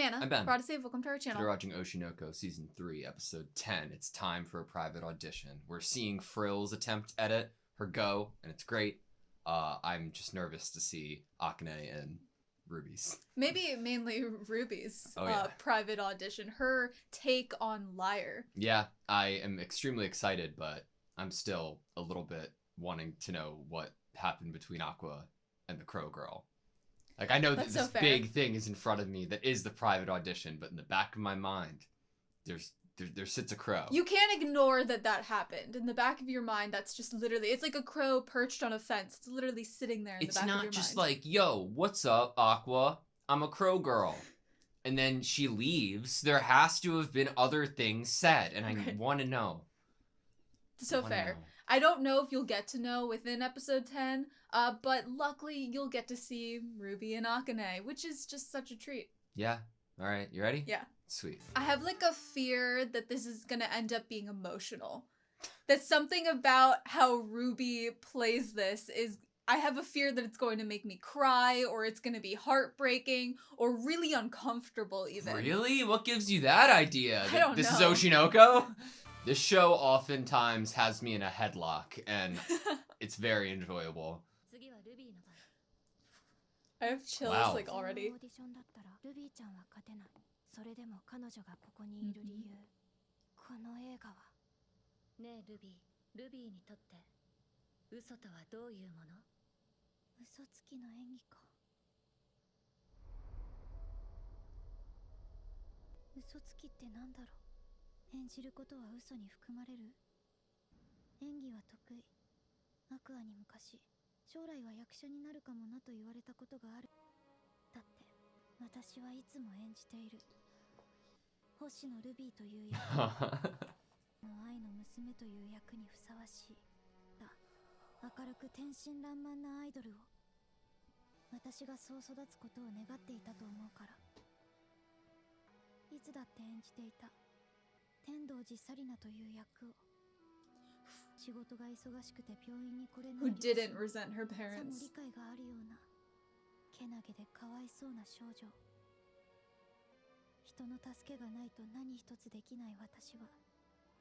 Anna. I'm Ben. For AutoSave, welcome to our channel. We're watching Oshi No Ko Season 3, Episode 10. It's time for a private audition. We're seeing Frill's attempt at it, her go, and it's great. I'm just nervous to see Akane and Ruby's. Maybe mainly Ruby's yeah. private audition. Her take on Liar. Yeah, I am extremely excited, but I'm still a little bit wanting to know what happened between Aqua and the Crow Girl. Like, I know that this big thing is in front of me that is the private audition, but in the back of my mind, there sits a crow. You can't ignore that happened. In the back of your mind, that's just literally, it's like a crow perched on a fence. It's literally sitting there in the back of your mind. It's not just like, yo, what's up, Aqua? I'm a crow girl. And then she leaves. There has to have been other things said, and I want to know. So fair. I don't know if you'll get to know within episode 10, but luckily you'll get to see Ruby and Akane, which is just such a treat. Yeah. All right. You ready? Yeah. Sweet. I have like a fear that this is going to end up being emotional. That something about how Ruby plays this is, I have a fear that it's going to make me cry, or it's going to be heartbreaking, or really uncomfortable even. Really? What gives you that idea? I don't know. This is Oshi No Ko? This show oftentimes has me in a headlock, and it's very enjoyable. I have chills like already. Mm-hmm. 演じることは嘘に含まれる。演技は得意。アクアに昔、将来は役者になるかもなと言われたことがある。だって、私はいつも演じている。星野ルビーという役の愛の娘という役にふさわしい。だ、明るく天真爛漫なアイドルを。私がそう育つことを願っていたと思うから。いつだって演じていた。天童寺紗理奈という役を。仕事が忙しくて病院に来れない。Who didn't resent her さも parents. 理解があるような、けなげでかわいそうな少女。人の助けがないと何一つできない私は、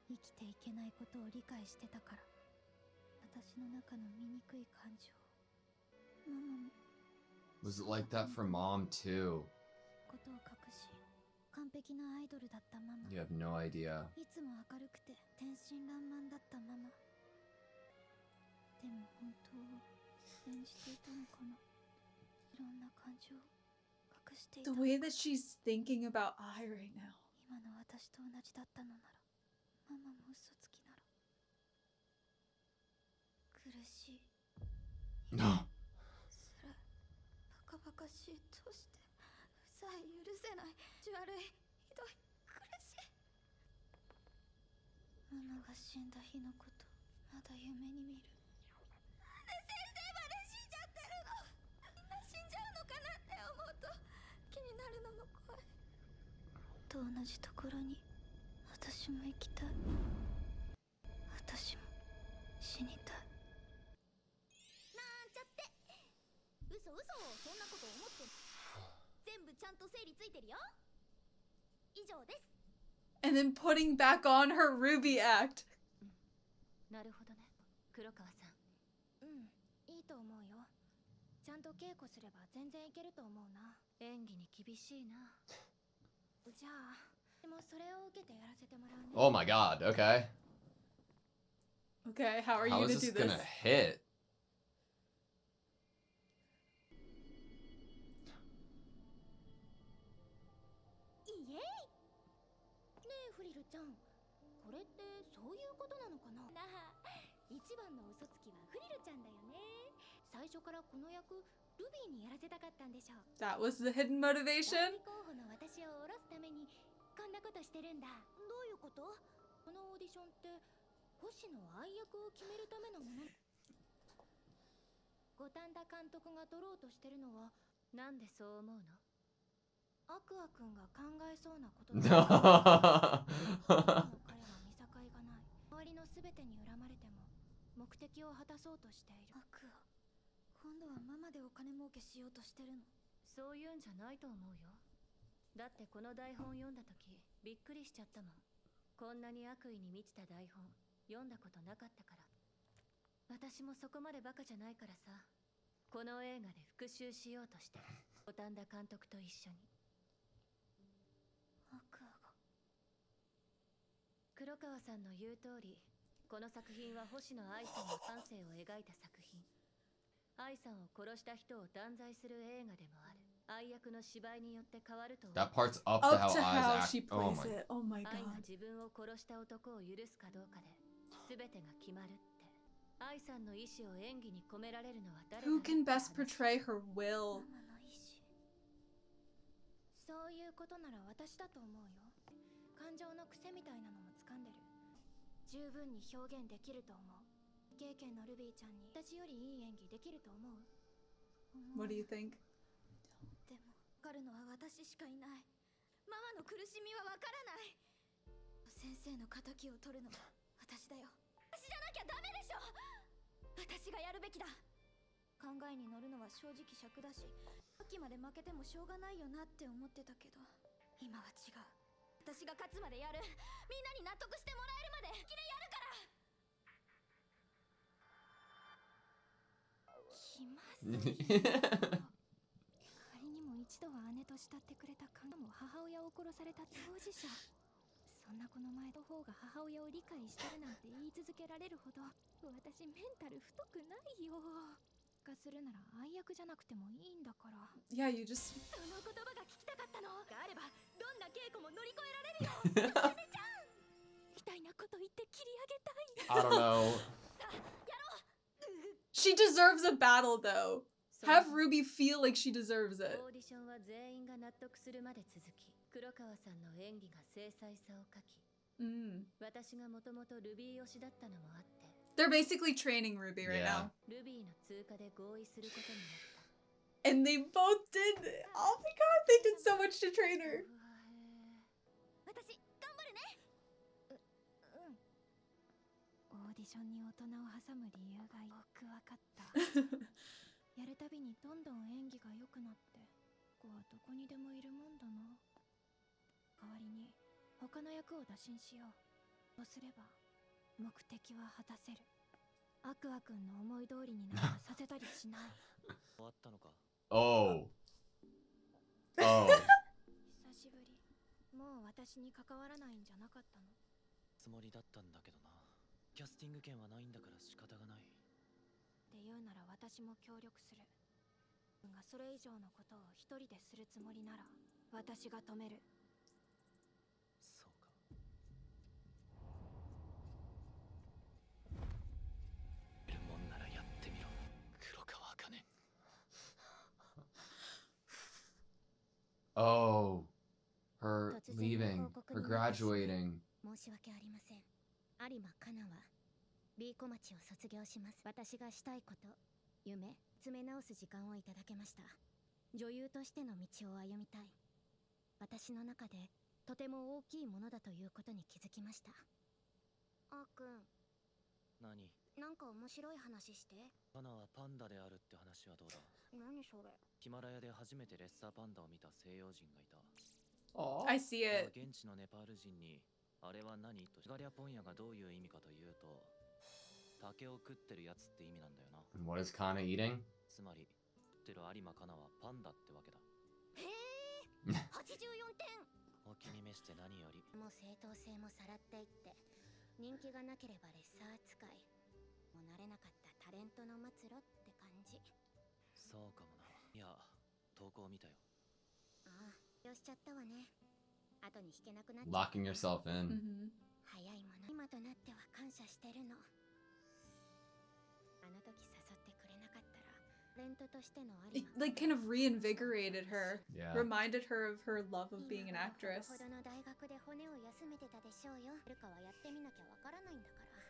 生きていけないことを理解してたから。私の中の醜い感情。ママも。Was it like that for mom too? ことを隠し。完璧なアイドルだったママ。You have no idea. いつも明るくて天真爛漫だったママ。でも本当は演じていたのかな。いろんな感情を隠していた The のか。 way that she's thinking about I right now. 今の私と同じだったのなら、ママも嘘つきなら。苦しい。No. 辛い。バカバカしいとして。さえ許せない。悪い。ひどい。苦しい。ママが死んだ日のこと、まだ夢に見る。なんで先生まで死んじゃってるの。みんな死んじゃうのかなって思うと気になるのも怖い。と同じところに私も生きたい。私も死にたい。なんちゃって。嘘嘘、そんなこと思ってる。全部ちゃんと整理ついてるよ。以上です。 And then putting back on her Ruby act. なるほどね、黒川さん。いいと思うよ。ちゃんと稽古すれば全然いけると思うな。演技に厳しいな。じゃあ、でもそれを受けてやらせてもらうね。 Oh my god, okay. Okay, how are you How gonna is this do this? gonna hit? フリルちゃん、これってそういうことなのかな。なあ、一番の嘘つきはフリルちゃんだよね。最初からこの役、ルビーにやらせたかったんでしょ。 That was the hidden motivation? 候補の私を下ろすためにこんなことしてるんだ。どういうこと？このオーディションって星の愛役を決めるためのもの。五反田監督が取ろうとしてるのはなんでそう思うの？アクア君が考えそうなことだ。彼は見境がない。周りのすべてに恨まれても目的を果たそうとしている。アクア、今度はママでお金儲けしようとしてるの？そういうんじゃないと思うよ。だってこの台本読んだ時びっくりしちゃったもん。こんなに悪意に満ちた台本読んだことなかったから。私もそこまでバカじゃないからさ。この映画で復讐しようとして五反田監督と一緒に。黒川さんの言う通り、この作品は星野愛さんの半生を描いた作品。愛さんを殺した人を断罪する映画でもある。愛役の芝居によって変わると思う。 That part's up to how she Eyes act. plays it. Oh my 愛が god. 自分を殺した男を許すかどうかで全てが決まるって。愛さんの意志を演技に込められるのは誰だろう Who can best portray her will? ママの意志。そういうことなら私だと思うよ。感情の癖みたいなのも掴んでる。十分に表現できると思う。経験のルビーちゃんに私よりいい演技できると思う。 What do you think? でもわかるのは私しかいない。ママの苦しみはわからない。先生の仇を取るのは私だよ。私じゃなきゃダメでしょ。私がやるべきだ。考えに乗るのは正直尺だし、さっきまで負けてもしょうがないよなって思ってたけど、今は違う。私が勝つまでやる。みんなに納得してもらえるまできれやるから。気まずい。仮にも一度は姉と慕ってくれたカンも母親を殺された当事者。そんな子の前の方が母親を理解してるなんて言い続けられるほど私メンタル太くないよ。化するなら愛役じゃなくてもいいんだから。 Yeah, you just その言葉が聞きたかったのがあればどんな稽古も乗り越えられるよ。姉ちゃんみたいなこと言って切り上げたい。 I don't know. さあやろう。 she deserves a battle though. Have Ruby feel like she deserves it. オーディションは全員が納得するまで続き、黒川さんの演技が精細さを欠き、私がもともとルビー推しだったのもあって、 They're basically training Ruby right Yeah. now. ルビーの通過で合意することになった。 And they both did. Oh my god, they did so much to train her. 私頑張るね。オーディションに大人を挟む理由がよくわかった。やるたびにどんどん演技が良くなって、ここはどこにでもいるもんだな。代わりに他の役を打診しよう。そうすれば目的は果たせる。アクア君の思い通りになんかさせたりしない。終わったのか。Oh. Oh. 久しぶり。もう私に関わらないんじゃなかったの？つもりだったんだけどな。キャスティング権はないんだから仕方がない。って言うなら私も協力する。がそれ以上のことを一人でするつもりなら私が止める。そうか。やるもんならやってみろ。黒川茜。Oh. Her leaving. Her graduating. 申し訳ありません。有馬かなは B 小町を卒業します。私がしたいこと、夢、詰め直す時間をいただけました。女優としての道を歩みたい。私の中でとても大きいものだということに気づきました。あーくん、何？なんか面白い話して。カナはパンダであるって話はどうだ？何それ？ヒマラヤで初めてレッサーパンダを見た西洋人がいた。Oh. I see it. 現地のネパール人にあれは何とガリアポンヤがどういう意味かというと、竹を食ってるやつって意味なんだよな。 And what is Kana eating? つまり食ってる有馬カナはパンダってわけだ。へえ、84点。お気に召して何より。もう正当性もさらっていって人気がなければレッサー扱いもう慣れなかったタレントの末路って感じ。そうかもな。いや、投稿見たよ。ああ、よしちゃったわね。後に引けなくなっちゃう。 Locking yourself in. 早いもの今となっては感謝してるの。あの時誘ってくれなかったらタレントとしての有 It 馬 like kind of reinvigorated her. Yeah. Reminded her of her love of being an actress. ほどの大学で骨を休めてたでしょうよ。ルカはやってみなきゃわからないんだから。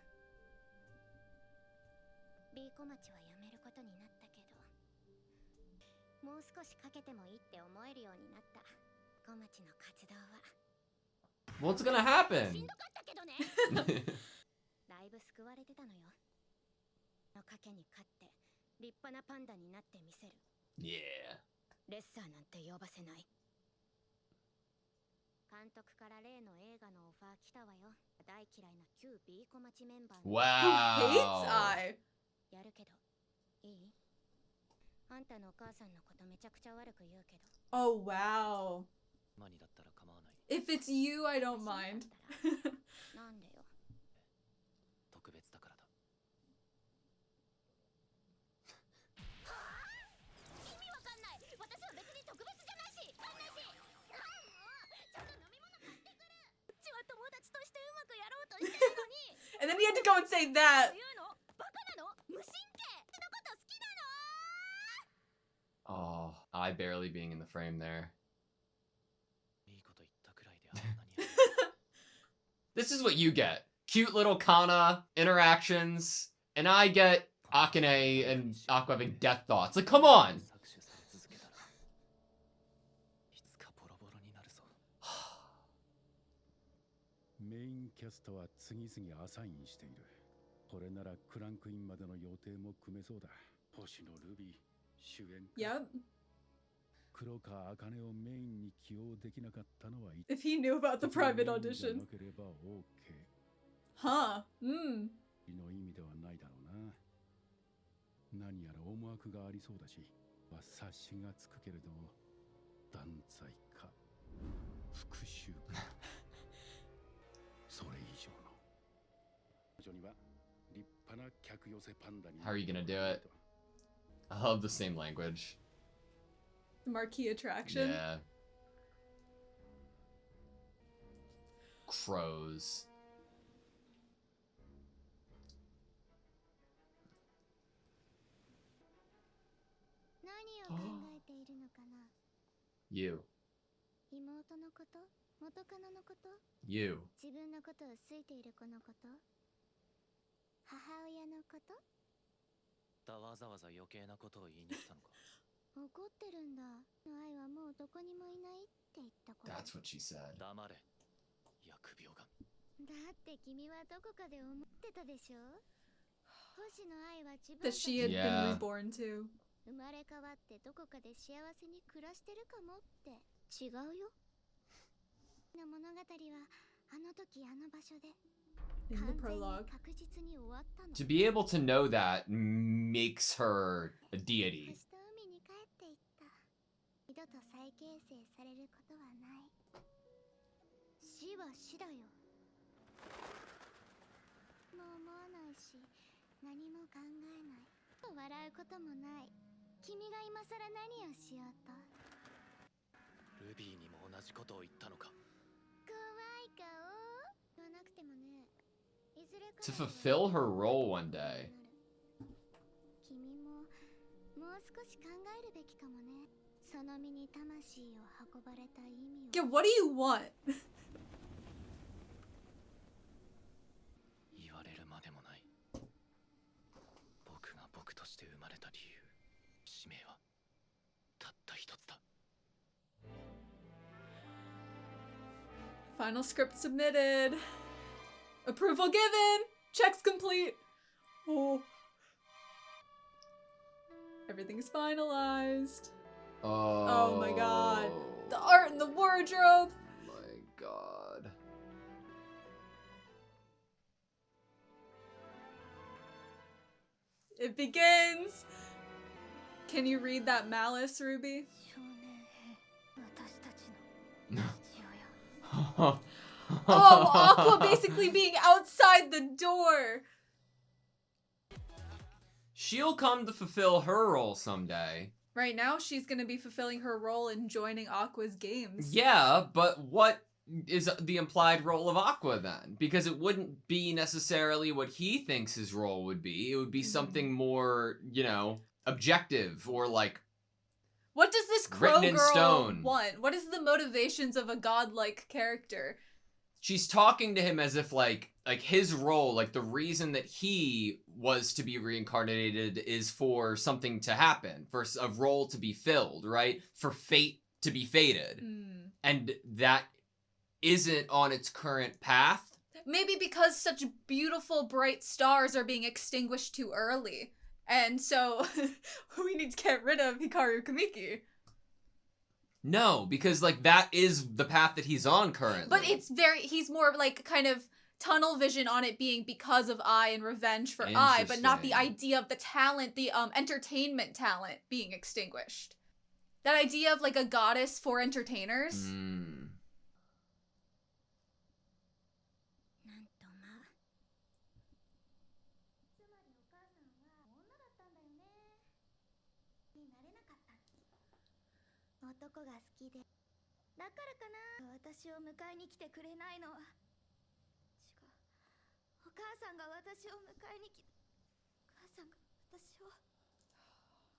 B 小町は辞めることになったけど、もう少しかけてもいいって思えるようになった。小町の活動は What's gonna し happen? んどかったけどね。だいぶ救われてたのよ。の賭けに勝って立派なパンダになってみせる。 Yeah. レッサーなんて呼ばせない。Who hates I? やるけどいい？あんたのお母さんのことめちゃくちゃ悪く言うけど。 Oh wow. マにだったら構わない。 If it's you, I don't mind. なんでよ。特別だからだ。意味わかんない。私は別に特別じゃないし、なんないし。なんもちょっと飲み物買ってくる。うちは友達としてうまくやろうとしてるのに。 And then he had to go and say that. 言うの？バカなの？無神経。私のこと好きなの？ Oh, I barely being in the frame there. いいこと言ったくらいであんなに。 This is what you get. Cute little Kana interactions, and I get Akane and Aqua having death thoughts. Like, come on! 搾取され続けたらいつかボロボロになるぞ。メインキャストは次々アサインしている。これならクランクインまでの予定も組めそうだ。星野ルビー主演。Yep. 黒川茜をメインに起用できなかったのは If he knew about the private audition. なければ OK Huh. の意味ではないだろうな。何やら思惑がありそうだし、察しがつくけれど、断罪か復讐かそれ以上の。彼女には立派な客寄せパンダに。 How are you gonna do it? I love the same language. Marquee attraction. Yeah. Crows. 何を考えているのかな。 You. 妹のこと？元カノのこと？ You. 自分のことを好いている子のこと？母親のこと？わざわざ余計なことを言いに来たのか。怒ってるんだ。愛はもうどこにもいないって言った子。 That's what she said. 黙れ。疫病が。だって君はどこかで思ってたでしょ？星の愛は自分 That she had Yeah. been reborn to. 生まれ変わってどこかで幸せに暮らしてるかもって。違うよ。の物語はあの時あの場所で In the 完全に prologue. 確実に終わったの。 To be able to know that makes her a deity. 星と海に帰っていった。二度と再形成されることはない。死は死だよ。もう思わないし、何も考えない。笑うこともない。君が今さら何をしようと。ルビーにも同じことを言ったのか。怖い顔言わなくてもね。いずれか To fulfill her role one day. 君ももう少し考えるべきかもね。その身に魂を運ばれた意味を。 Yeah, what do you want? 言われるまでもない。僕が僕として生まれた理由、使命はたった一つだ。 Final script submitted. Approval given. Checks complete. Oh. Everything's finalized. Oh, my god. The art and the wardrobe. My god. It begins. Can you read that malice, Ruby? 少年兵、私たちの父親。 Oh, Aqua basically being outside the door. She'll come to fulfill her role someday. Right now, she's gonna be fulfilling her role in joining Aqua's games. Yeah, but what is the implied role of Aqua then? Because it wouldn't be necessarily what he thinks his role would be. It would be something more, you know, objective or like What does this crow written in girl stone. want? What is the motivations of a godlike character? She's talking to him as if like his role, like the reason that he was to be reincarnated is for something to happen, for a role to be filled, right? For fate to be fated. And that isn't on its current path. Maybe because such beautiful, bright stars are being extinguished too early. And so we need to get rid of Hikaru Kamiki. No, because like that is the path that he's on currently. But he's more like kind of tunnel vision on it being because of I and revenge for I, but not the idea of the talent, the entertainment talent being extinguished. That idea of like a goddess for entertainers. Mm. なんとまあつまりお母さんは女だったんだよねになれなかった男が好きでだからかな私を迎えに来てくれないのは違うお母さんが私を迎えに来てお母さんが私を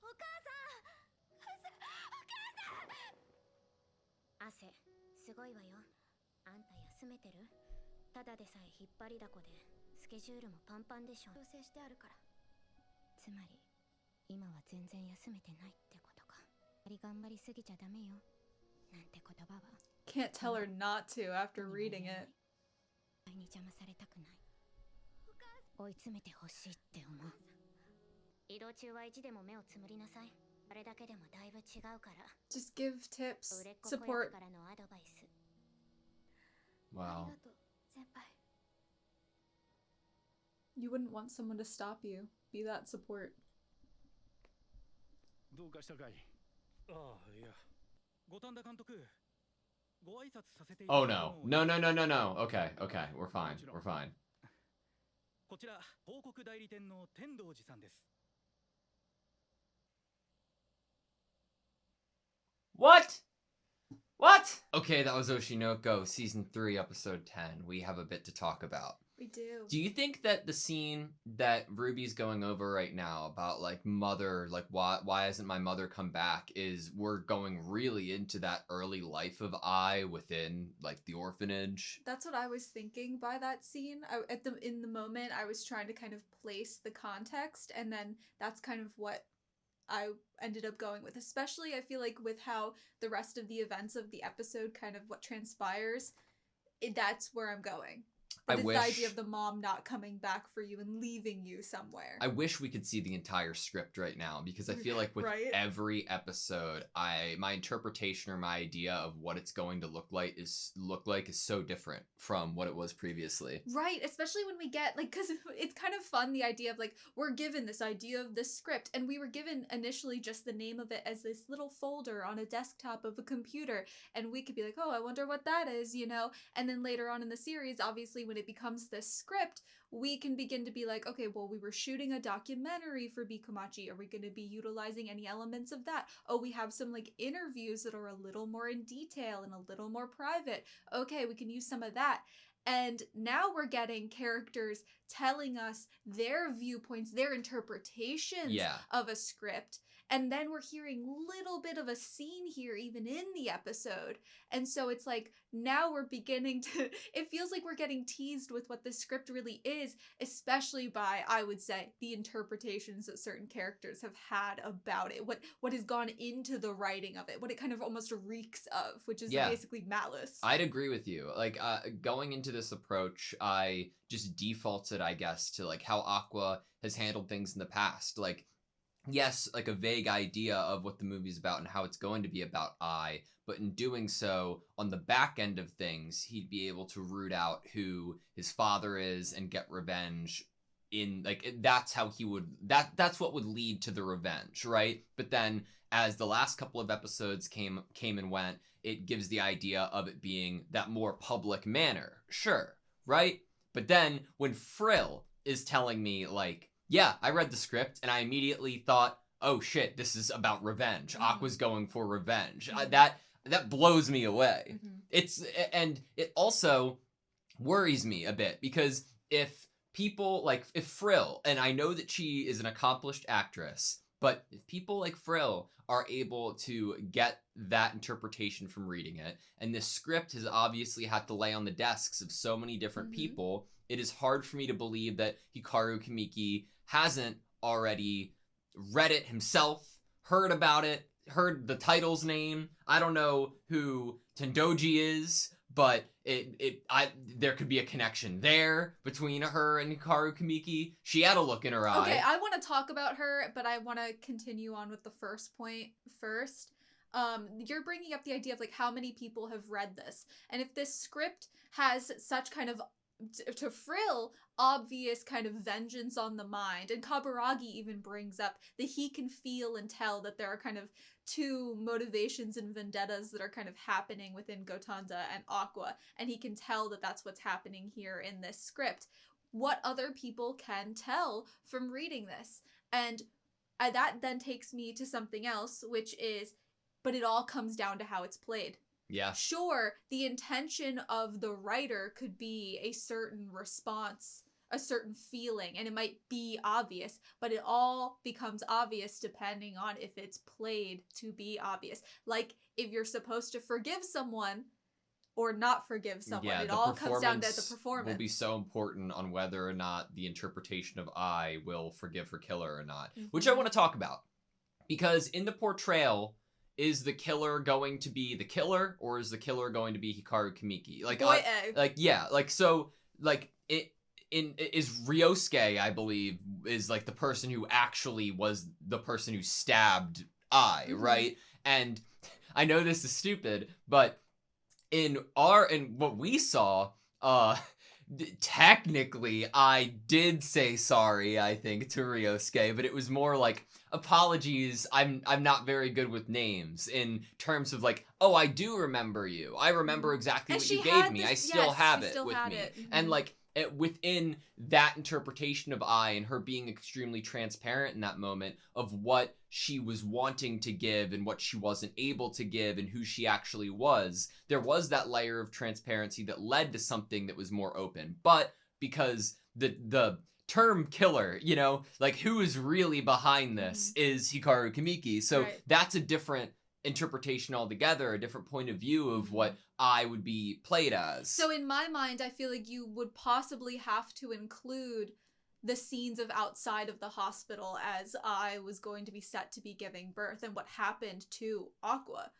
お母さん汗すごいわよあんた休めてるただでさえ引っ張りだこでスケジュールもパンパンでしょ調整してあるからつまり今は全然休めてないってことか頑張りすぎちゃダメよなんて言葉は Can't tell her not to after reading it に邪魔されたくない追い詰めてほしいって思う移動中は意地でも目をつむりなさい Just give tips, support. Wow. You wouldn't want someone to stop you. Be that support. Oh no. No, no, no, no, no. Okay, okay. We're fine. We're fine. What? What? Okay, that was Oshi No Ko, Season 3, Episode 10. We have a bit to talk about. We do. Do you think that the scene that Ruby's going over right now about, like, mother, like, why hasn't my mother come back, is we're going really into that early life of I within, like, the orphanage? That's what I was thinking by that scene. In the moment, I was trying to kind of place the context, and then that's kind of what I ended up going with, especially I feel like with how the rest of the events of the episode kind of what transpires, that's where I'm going. But it's the idea of the mom not coming back for you and leaving you somewhere. I wish we could see the entire script right now, because I feel like with every episode, my interpretation or my idea of what it's going to look like is so different from what it was previously. Right, especially when we get, like, because it's kind of fun, the idea of, like, we're given this idea of this script, and we were given initially just the name of it as this little folder on a desktop of a computer, and we could be like, oh, I wonder what that is, you know? And then later on in the series, obviously, when it becomes this script, we can begin to be like, okay, well, we were shooting a documentary for Bikomachi. Are we going to be utilizing any elements of that? Oh, we have some like interviews that are a little more in detail and a little more private. Okay, we can use some of that. And now we're getting characters telling us their viewpoints, their interpretations of a script. And then we're hearing little bit of a scene here even in the episode. And so it's like, now we're beginning to, it feels like we're getting teased with what the script really is, especially by, I would say, the interpretations that certain characters have had about it, what has gone into the writing of it, what it kind of almost reeks of, which is basically malice. I'd agree with you. Like, going into this approach, I just defaulted, I guess, to like how Aqua has handled things in the past. Like, yes, like a vague idea of what the movie's about and how it's going to be about I, but in doing so, on the back end of things, he'd be able to root out who his father is and get revenge in, like, that's how he would, that's what would lead to the revenge, right? But then, as the last couple of episodes came and went, it gives the idea of it being that more public manner, sure, right? But then, when Frill is telling me, like, yeah, I read the script, and I immediately thought, oh shit, this is about revenge. Aqua's going for revenge. That blows me away. And it also worries me a bit, because if people, like, if Frill, and I know that she is an accomplished actress, but if people like Frill are able to get that interpretation from reading it, and this script has obviously had to lay on the desks of so many different people, it is hard for me to believe that Hikaru Kamiki hasn't already read it himself, heard about it, heard the title's name. I don't know who Tendoji is, but there could be a connection there between her and Hikaru Kamiki. She had a look in her eye. Okay, I want to talk about her, but I want to continue on with the first point first. you're bringing up the idea of like how many people have read this, and if this script has such kind of to frill obvious kind of vengeance on the mind, and Kaburagi even brings up that he can feel and tell that there are kind of two motivations and vendettas that are kind of happening within Gotanda and Aqua, and he can tell that that's what's happening here in this script. What other people can tell from reading this? And that then takes me to something else, which is, but it all comes down to how it's played. Yeah. Sure, the intention of the writer could be a certain response, a certain feeling, and it might be obvious, but it all becomes obvious depending on if it's played to be obvious. Like, if you're supposed to forgive someone or not forgive someone, it all comes down to the performance. Will be so important on whether or not the interpretation of I will forgive her killer or not, which I want to talk about. Because in the portrayal, is the killer going to be the killer, or is the killer going to be Hikaru Kamiki? Like, is Ryosuke, I believe, is like the person who actually was the person who stabbed I, right? And I know this is stupid, but in what we saw, technically I did say sorry, I think, to Ryosuke, but it was more like, apologies, I'm not very good with names, in terms of like, oh, I do remember you. I remember exactly what you gave me. I still have it with me. And like, within that interpretation of I, and her being extremely transparent in that moment of what she was wanting to give and what she wasn't able to give and who she actually was, there was that layer of transparency that led to something that was more open. But because the term killer, you know, like, who is really behind this is Hikaru Kamiki. So that's a different interpretation altogether, a different point of view of what I would be played as. So in my mind, I feel like you would possibly have to include the scenes of outside of the hospital as I was going to be set to be giving birth, and what happened to Aqua.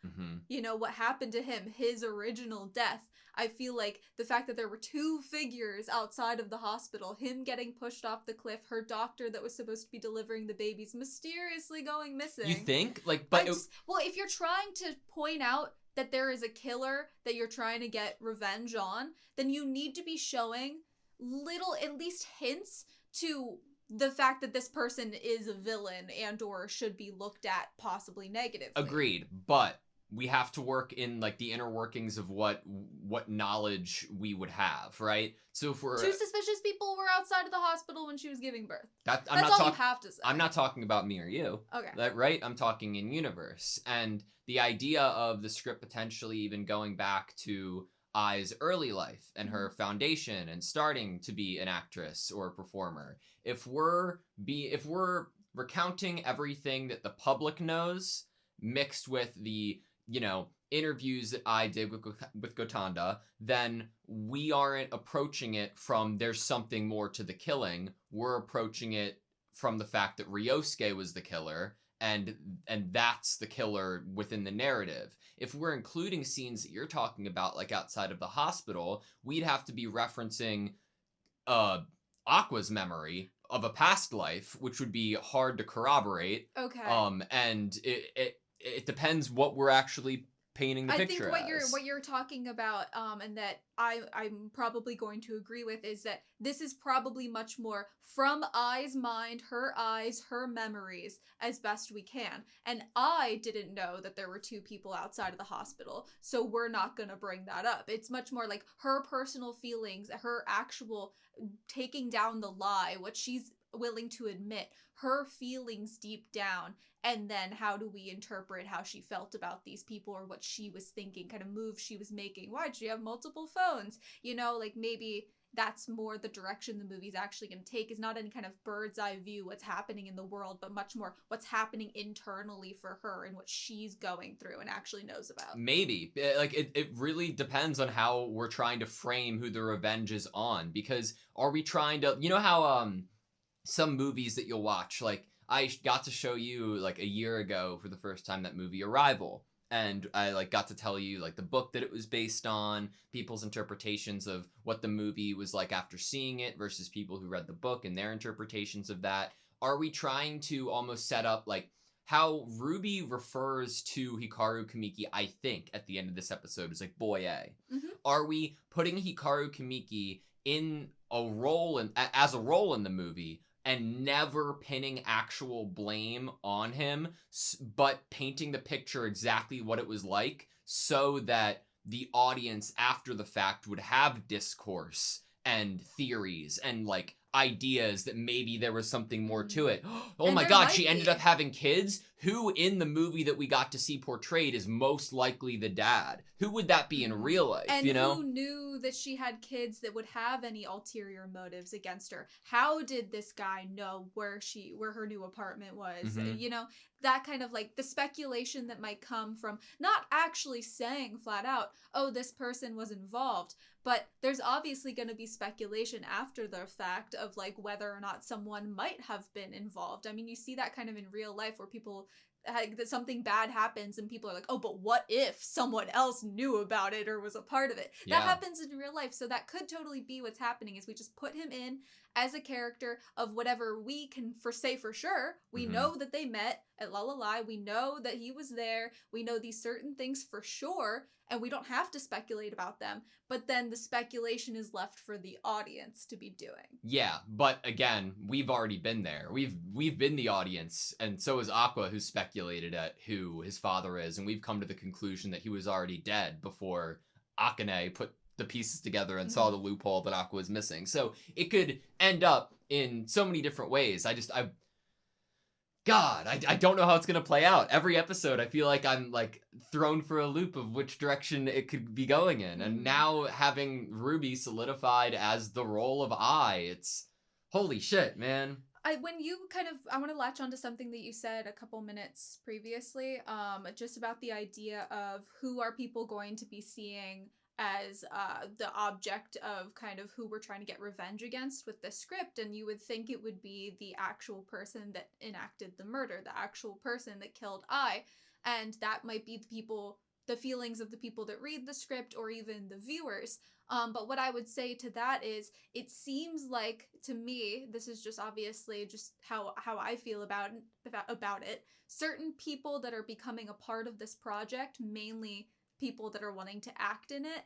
You know, what happened to him, his original death. I feel like the fact that there were two figures outside of the hospital, him getting pushed off the cliff, her doctor that was supposed to be delivering the babies mysteriously going missing. You think? Like, but well, if you're trying to point out that there is a killer that you're trying to get revenge on, then you need to be showing little, at least hints to the fact that this person is a villain and or should be looked at possibly negatively. Agreed, but we have to work in like the inner workings of what knowledge we would have, right? So if we're two suspicious people were outside of the hospital when she was giving birth. That's all you have to say. I'm not talking about me or you. Okay. Right? I'm talking in universe, and the idea of the script potentially even going back to Ai's early life and her foundation and starting to be an actress or a performer. If we're recounting everything that the public knows mixed with the, you know, interviews that I did with Gotanda, then we aren't approaching it from there's something more to the killing. We're approaching it from the fact that Ryosuke was the killer, and that's the killer within the narrative. If we're including scenes that you're talking about, like outside of the hospital, we'd have to be referencing Aqua's memory of a past life, which would be hard to corroborate. Okay. And it depends what we're actually painting the picture I think what you're talking about, and that I'm probably going to agree with, is that this is probably much more from Ai's mind, her eyes, her memories, as best we can. And I didn't know that there were two people outside of the hospital, so we're not gonna bring that up. It's much more like her personal feelings, her actual taking down the lie, what she's willing to admit, her feelings deep down, and then how do we interpret how she felt about these people, or what she was thinking, kind of moves she was making. Why'd she have multiple phones? You know, like, maybe that's more the direction the movie's actually going to take, is not any kind of bird's eye view what's happening in the world, but much more what's happening internally for her and what she's going through and actually knows about. Maybe. Like, it really depends on how we're trying to frame who the revenge is on, because are we trying to, you know how some movies that you'll watch, like, I got to show you like a year ago for the first time that movie Arrival, and I like got to tell you like the book that it was based on, people's interpretations of what the movie was like after seeing it versus people who read the book and their interpretations of that. Are we trying to almost set up like how Ruby refers to Hikaru Kamiki, I think, at the end of this episode is like, boy A. Mm-hmm. Are we putting Hikaru Kamiki in a role as a role in the movie and never pinning actual blame on him, but painting the picture exactly what it was like so that the audience after the fact would have discourse and theories and like ideas that maybe there was something more to it. Oh And my there god, might she ended be. up having kids? Who in the movie that we got to see portrayed is most likely the dad? Who would that be in real life, And you know? who knew that she had kids that would have any ulterior motives against her? How did this guy know where her new apartment was? Mhm. You know, that kind of like the speculation that might come from not actually saying flat out, oh, this person was involved, but there's obviously going to be speculation after the fact of like whether or not someone might have been involved. I mean, you see that kind of in real life where people that something bad happens and people are like, oh, but what if someone else knew about it or was a part of it? Yeah. That happens in real life. So that could totally be what's happening is we just put him in as a character of whatever we can say for sure. We know that they met at La La La. We know that he was there. We know these certain things for sure, and we don't have to speculate about them. But then the speculation is left for the audience to be doing. Yeah, but again, we've already been there. We've been the audience, and so is Aqua, who speculated at who his father is, and we've come to the conclusion that he was already dead before Akane put the pieces together and saw the loophole that Aqua was missing. So it could end up in so many different ways. I don't know how it's gonna play out. Every episode, I feel like I'm like thrown for a loop of which direction it could be going in. And now having Ruby solidified as the role of it's holy shit, man. I want to latch onto something that you said a couple minutes previously, just about the idea of who are people going to be seeing as the object of kind of who we're trying to get revenge against with the script, and you would think it would be the actual person that enacted the murder, the actual person that killed and that might be the feelings of the people that read the script or even the viewers. But what I would say to that is, it seems like, to me, this is just obviously just how I feel about it, certain people that are becoming a part of this project, mainly people that are wanting to act in it,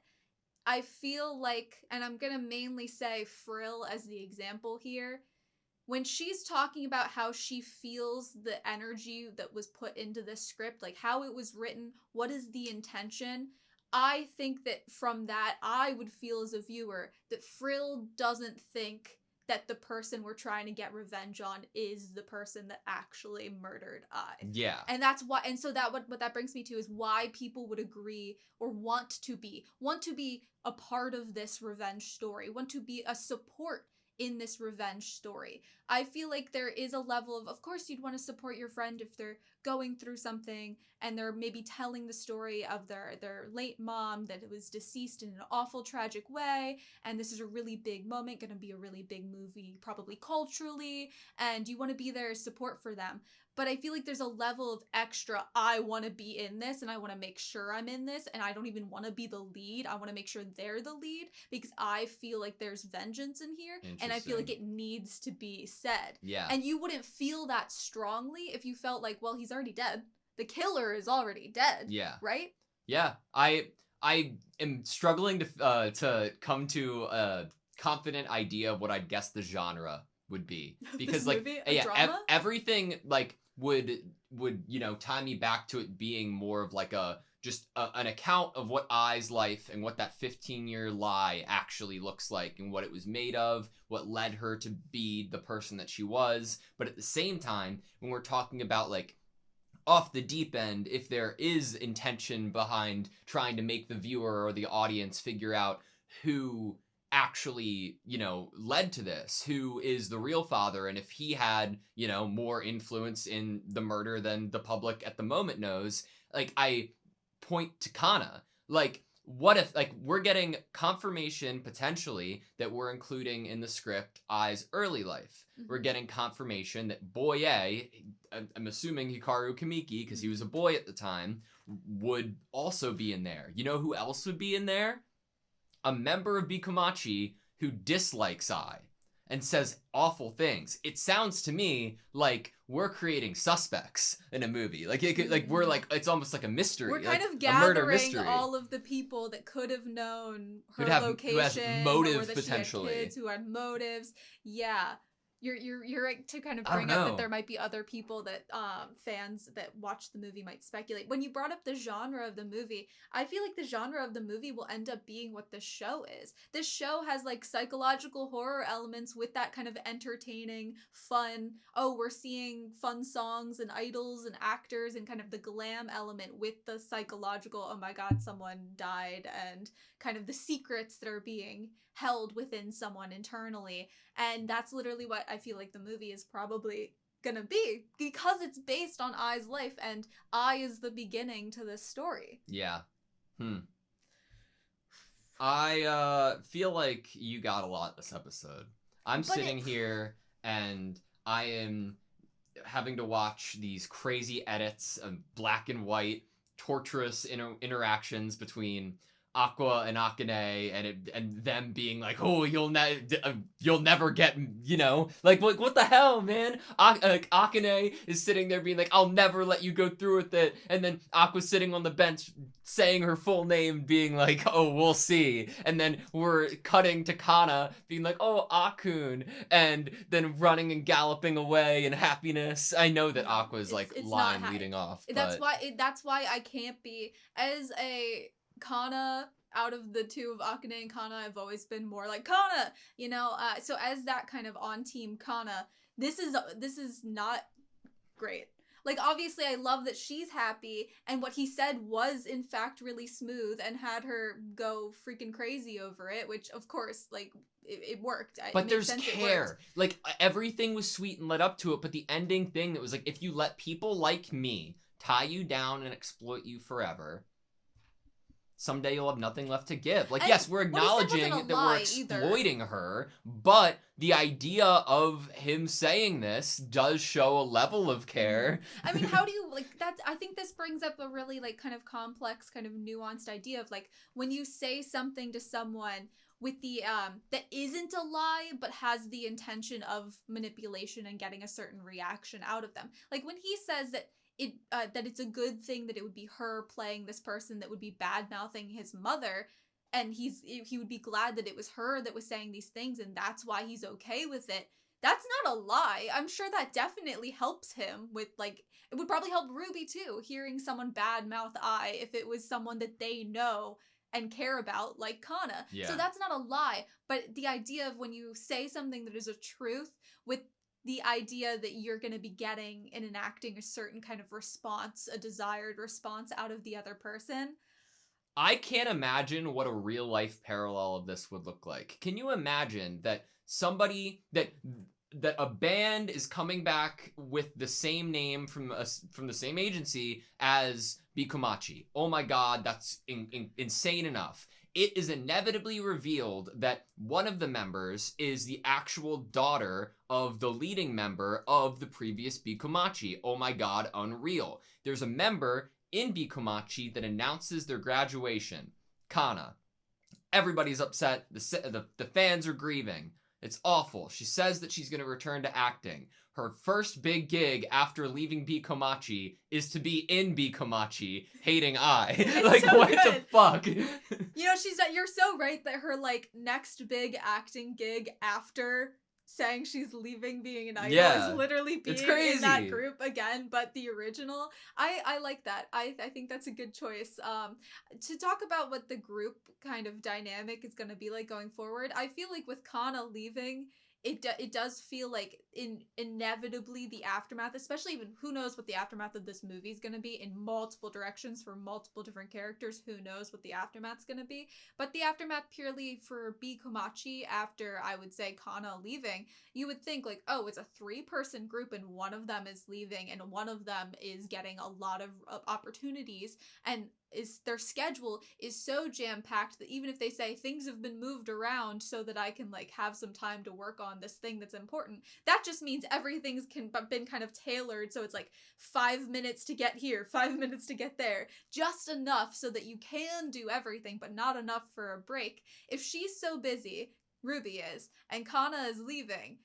I feel like, and I'm gonna mainly say Frill as the example here, when she's talking about how she feels the energy that was put into this script, like how it was written, what is the intention, I think that from that, I would feel as a viewer that Frill doesn't think that the person we're trying to get revenge on is the person that actually murdered Yeah. And that's why, and so that what that brings me to is why people would agree or want to be a part of this revenge story, want to be a support in this revenge story. I feel like there is a level of course you'd want to support your friend if they're going through something and they're maybe telling the story of their late mom that was deceased in an awful tragic way, and this is a really big moment, going to be a really big movie probably culturally, and you want to be there as support for them. But I feel like there's a level of extra, I want to be in this and I want to make sure I'm in this, and I don't even want to be the lead. I want to make sure they're the lead because I feel like there's vengeance in here and I feel like it needs to be said. Yeah. And you wouldn't feel that strongly if you felt like, well, he's already dead. The killer is already dead. Yeah. Right? Yeah. I am struggling to come to a confident idea of what I'd guess the genre would be, because like drama? Everything like would tie me back to it being more of like an account of what Ai's life and what that 15-year lie actually looks like and what it was made of, what led her to be the person that she was. But at the same time, when we're talking about like off the deep end, if there is intention behind trying to make the viewer or the audience figure out who actually, led to this, who is the real father, and if he had, more influence in the murder than the public at the moment knows, like, I point to Kana. Like, what if, like, we're getting confirmation, potentially, that we're including in the script Ai's early life. Mm-hmm. We're getting confirmation that Boy A, I'm assuming Hikaru Kamiki, because he was a boy at the time, would also be in there. You know who else would be in there? A member of Bikumachi who dislikes Ai. and says awful things. It sounds to me like we're creating suspects in a movie. Like we're like, it's almost like a mystery. We're kind like of a murder gathering mystery. all of the people that could have known her who has location, motive or that potentially. she had kids who had motives. Yeah. You're right to kind of bring up that there might be other people that fans that watch the movie might speculate. When you brought up the genre of the movie, I feel like the genre of the movie will end up being what this show is. This show has like psychological horror elements with that kind of entertaining, fun, we're seeing fun songs and idols and actors, and kind of the glam element with the psychological, oh my god, someone died, and kind of the secrets that are being held within someone internally. And that's literally what I feel like the movie is probably gonna be, because it's based on Ai's life, and Ai is the beginning to this story. Yeah. I feel like you got a lot this episode. I'm sitting here and I am having to watch these crazy edits of black and white, torturous interactions between Aqua and Akane, and them being like, oh, you'll never get, like what the hell, man? Akane is sitting there being like, I'll never let you go through with it, and then Aqua's sitting on the bench saying her full name, being like, oh, we'll see, and then we're cutting to Kana being like, oh, Akun, and then running and galloping away in happiness. I know that Aqua's it's line leading off. That's why I can't be, as a Kana, out of the two of Akane and Kana, I've always been more like Kana, so as that kind of on team Kana, this is not great. Like, obviously I love that she's happy, and what he said was in fact really smooth and had her go freaking crazy over it, which of course, like, it worked. But there's care. Like, everything was sweet and led up to it, but the ending thing that was like, if you let people like me tie you down and exploit you forever, someday you'll have nothing left to give. Like, and yes, we're acknowledging that we're exploiting her, but the idea of him saying this does show a level of care. I mean, how do you, like, that? I think this brings up a really, like, kind of complex, kind of nuanced idea of, like, when you say something to someone with the, that isn't a lie, but has the intention of manipulation and getting a certain reaction out of them. Like, when he says that that it's a good thing that it would be her playing this person that would be bad-mouthing his mother, and he would be glad that it was her that was saying these things, and that's why he's okay with it. That's not a lie. I'm sure that definitely helps him with, like, it would probably help Ruby too, hearing someone bad-mouth Ai if it was someone that they know and care about, like Kana. Yeah. So that's not a lie, but the idea of when you say something that is a truth with the idea that you're going to be getting and enacting a certain kind of response, a desired response out of the other person. I can't imagine what a real life parallel of this would look like. Can you imagine that somebody that a band is coming back with the same name from the same agency as Bikomachi? Oh my god, that's insane enough. It is inevitably revealed that one of the members is the actual daughter of the leading member of the previous Bikomachi. Oh my god, unreal. There's a member in Bikomachi that announces their graduation. Kana. Everybody's upset. The fans are grieving. It's awful. She says that she's going to return to acting. Her first big gig after leaving Bikomachi is to be in Bikomachi, hating Ai. Like, so what good. The fuck? You're so right that her, like, next big acting gig after saying she's leaving being an idol is literally being in that group again, but the original. I like that. I think that's a good choice. To talk about what the group kind of dynamic is going to be like going forward, I feel like with Kana leaving, it does feel like inevitably the aftermath, especially even who knows what the aftermath of this movie is going to be in multiple directions for multiple different characters. Who knows what the aftermath's going to be? But the aftermath purely for Bikomachi after, I would say, Kana leaving, you would think like, oh, it's a 3-person group and one of them is leaving and one of them is getting a lot of opportunities, and their schedule is so jam-packed that even if they say things have been moved around so that I can like have some time to work on this thing that's important, that just means everything's been kind of tailored, so it's like 5 minutes to get here, 5 minutes to get there, just enough so that you can do everything but not enough for a break. If she's so busy Ruby is, and Kana is leaving,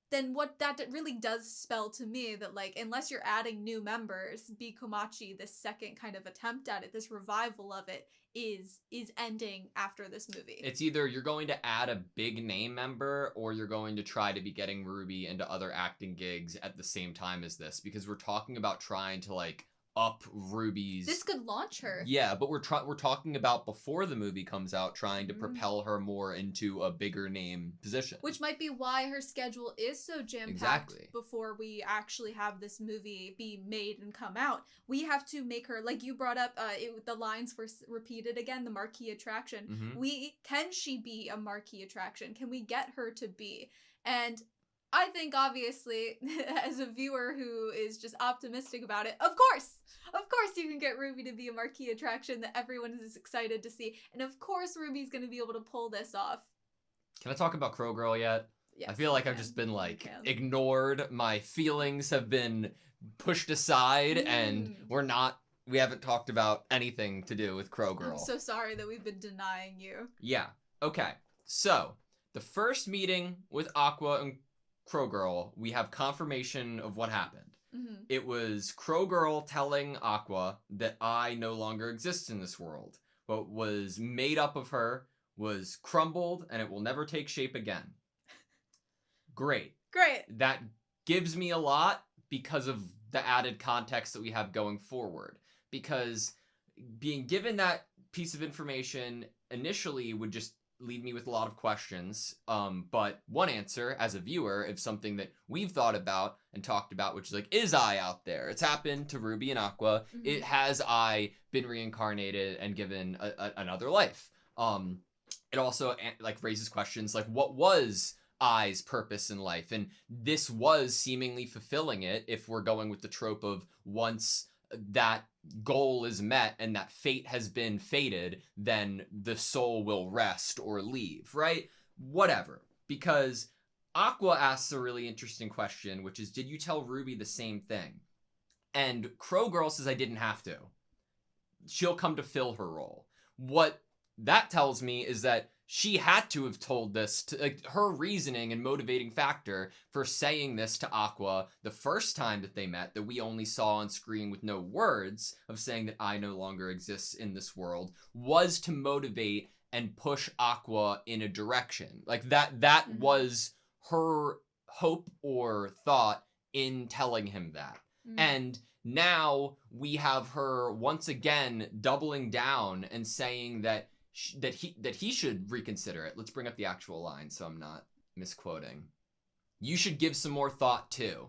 then what that really does spell to me that, like, unless you're adding new members, Be Komachi, this second kind of attempt at it, this revival of it, is ending after this movie. It's either you're going to add a big name member or you're going to try to be getting Ruby into other acting gigs at the same time as this, because we're talking about trying to, like, up Ruby's... This could launch her. Yeah, but we're talking about before the movie comes out, trying to propel her more into a bigger name position. Which might be why her schedule is so jam-packed before we actually have this movie be made and come out. We have to make her, like you brought up, the lines were repeated again, the marquee attraction. Mm-hmm. Can she be a marquee attraction? Can we get her to be? And I think, obviously, as a viewer who is just optimistic about it, of course you can get Ruby to be a marquee attraction that everyone is excited to see. And of course Ruby's going to be able to pull this off. Can I talk about Crow Girl yet? Yes, I feel like I've just been, like, ignored. My feelings have been pushed aside, and we haven't talked about anything to do with Crow Girl. I'm so sorry that we've been denying you. Yeah. Okay. So, the first meeting with Aqua and Crow Girl, we have confirmation of what happened. Mm-hmm. It was Crow Girl telling Aqua that I no longer exist in this world. What was made up of her was crumbled, and it will never take shape again. Great. That gives me a lot because of the added context that we have going forward. Because being given that piece of information initially would just leave me with a lot of questions. But one answer as a viewer is something that we've thought about and talked about, which is like, is I out there? It's happened to Ruby and Aqua. Mm-hmm. Has I been reincarnated and given another life? It also, like, raises questions like, what was I's purpose in life? And this was seemingly fulfilling it if we're going with the trope of once that goal is met and that fate has been fated, then the soul will rest or leave, right? Whatever. Because Aqua asks a really interesting question, which is, did you tell Ruby the same thing? And Crow Girl says I didn't have to. She'll come to fill her role. What that tells me is that she had to have told this to, like, her reasoning and motivating factor for saying this to Aqua the first time that they met, that we only saw on screen with no words, of saying that I no longer exist in this world, was to motivate and push Aqua in a direction. Like, that Mm-hmm. was her hope or thought in telling him that. Mm-hmm. And now we have her once again doubling down and saying that he should reconsider it. Let's bring up the actual line so I'm not misquoting. You should give some more thought too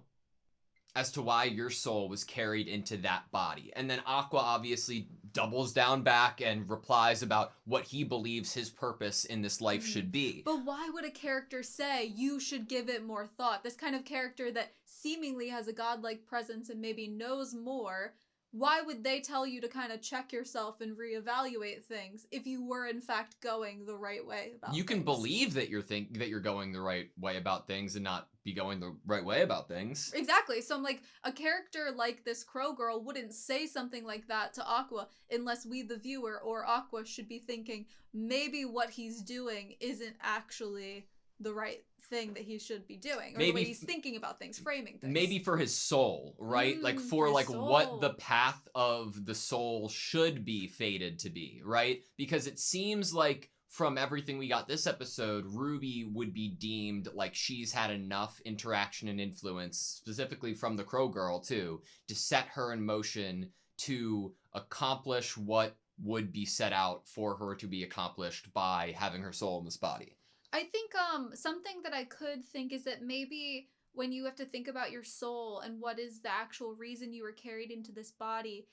as to why your soul was carried into that body. And then Aqua obviously doubles down back and replies about what he believes his purpose in this life should be. But why would a character say you should give it more thought? This kind of character that seemingly has a godlike presence and maybe knows more, why would they tell you to kind of check yourself and reevaluate things if you were in fact going the right way about You can things? believe that you're going the right way about things and not be going the right way about things. Exactly. So I'm like, a character like this Crow Girl wouldn't say something like that to Aqua unless we, the viewer, or Aqua should be thinking maybe what he's doing isn't actually the right thing that he should be doing, or the way he's thinking about things, framing things. Maybe for his soul, right? Like for like soul. What the path of the soul should be fated to be, right? Because it seems like from everything we got this episode, Ruby would be deemed like she's had enough interaction and influence, specifically from the Crow Girl too, to set her in motion to accomplish what would be set out for her to be accomplished by having her soul in this body. I think something that I could think is that maybe when you have to think about your soul and what is the actual reason you were carried into this body,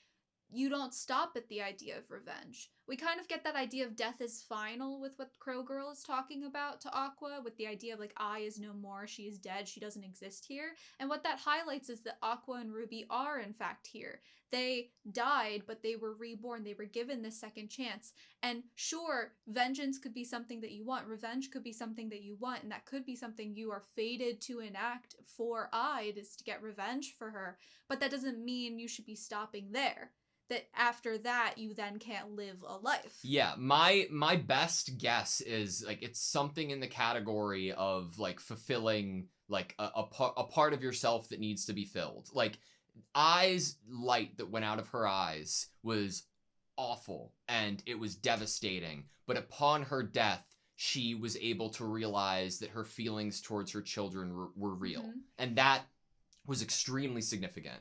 you don't stop at the idea of revenge. We kind of get that idea of death is final with what Crow Girl is talking about to Aqua, with the idea of like, I is no more, she is dead, she doesn't exist here. And what that highlights is that Aqua and Ruby are in fact here. They died, but they were reborn. They were given this second chance. And sure, vengeance could be something that you want. Revenge could be something that you want. And that could be something you are fated to enact for I, is to get revenge for her. But that doesn't mean you should be stopping there. that after that you then can't live a life. Yeah, my best guess is like it's something in the category of like fulfilling like a part of yourself that needs to be filled. Like Ai's light that went out of her eyes was awful and it was devastating, but upon her death she was able to realize that her feelings towards her children were real. Mm-hmm. And that was extremely significant.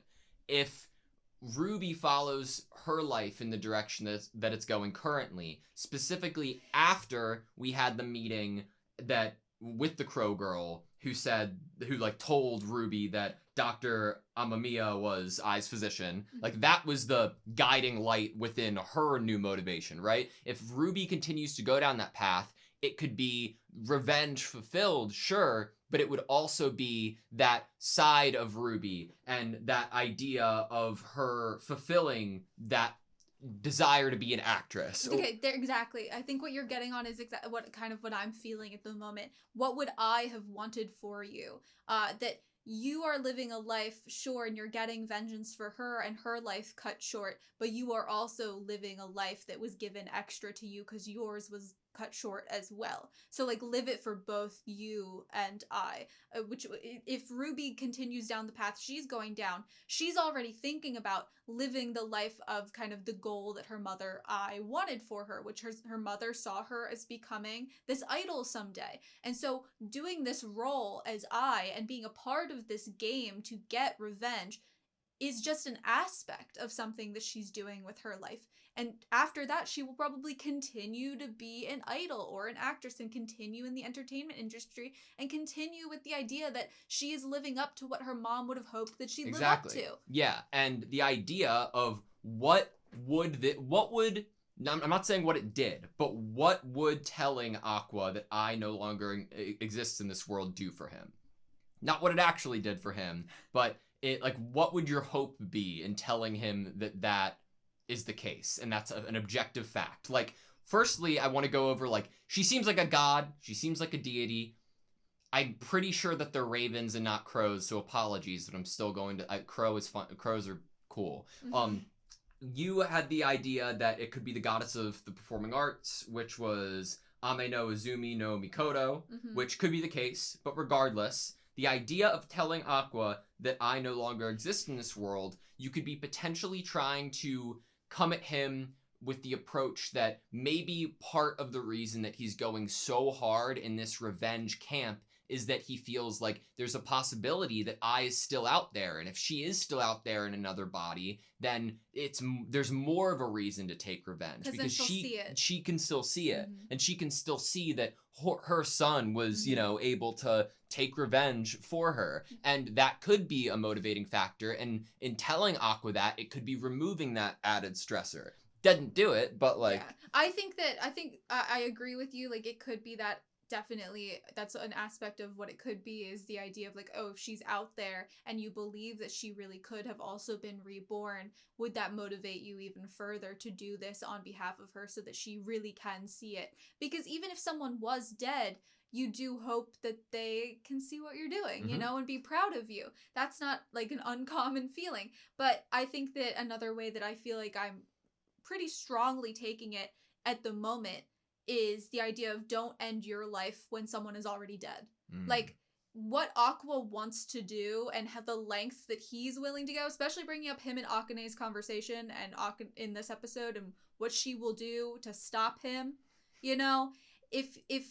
If Ruby follows her life in the direction that it's going currently, specifically after we had the meeting that with the Crow Girl who told Ruby that Dr. Amamiya was Ai's physician, like that was the guiding light within her new motivation, right? If Ruby continues to go down that path, it could be revenge fulfilled, sure, but it would also be that side of Ruby and that idea of her fulfilling that desire to be an actress. Okay, there, exactly. I think what you're getting on is exactly what I'm feeling at the moment. What would I have wanted for you? That you are living a life, sure, and you're getting vengeance for her and her life cut short, but you are also living a life that was given extra to you because yours was cut short as well. So like live it for both you and I, which if Ruby continues down the path she's going down, she's already thinking about living the life of kind of the goal that her mother Ai wanted for her, which her mother saw her as becoming this idol someday. And so doing this role as Ai and being a part of this game to get revenge is just an aspect of something that she's doing with her life. And after that, she will probably continue to be an idol or an actress and continue in the entertainment industry and continue with the idea that she is living up to what her mom would have hoped that she'd live up to. Yeah, and the idea of I'm not saying what it did, but what would telling Aqua that I no longer exist in this world do for him? Not what it actually did for him, but what would your hope be in telling him that is the case and that's an objective fact? Like, firstly, I want to go over, like, she seems like a god, she seems like a deity. I'm pretty sure that they're ravens and not crows, so apologies, but I'm still going to crow is fun. Crows are cool. Mm-hmm. You had the idea that it could be the goddess of the performing arts, which was Ame no Izumi no Mikoto, Mm-hmm. which could be the case, but regardless, the idea of telling Aqua that I no longer exist in this world, you could be potentially trying to come at him with the approach that maybe part of the reason that he's going so hard in this revenge camp is that he feels like there's a possibility that I is still out there, and if she is still out there in another body, then there's more of a reason to take revenge because she can still see it, mm-hmm. and she can still see that her son was mm-hmm. Able to take revenge for her, and that could be a motivating factor. And in telling Aqua that, it could be removing that added stressor. Doesn't do it, but like I think I agree with you. Like, it could be that. Definitely, that's an aspect of what it could be, is the idea of like, oh, if she's out there and you believe that she really could have also been reborn, would that motivate you even further to do this on behalf of her so that she really can see it? Because even if someone was dead, you do hope that they can see what you're doing, mm-hmm. and be proud of you. That's not like an uncommon feeling. But I think that another way that I feel like I'm pretty strongly taking it at the moment is the idea of don't end your life when someone is already dead. Like, what Aqua wants to do and have the lengths that he's willing to go, especially bringing up him and Akane's conversation and in this episode and what she will do to stop him. If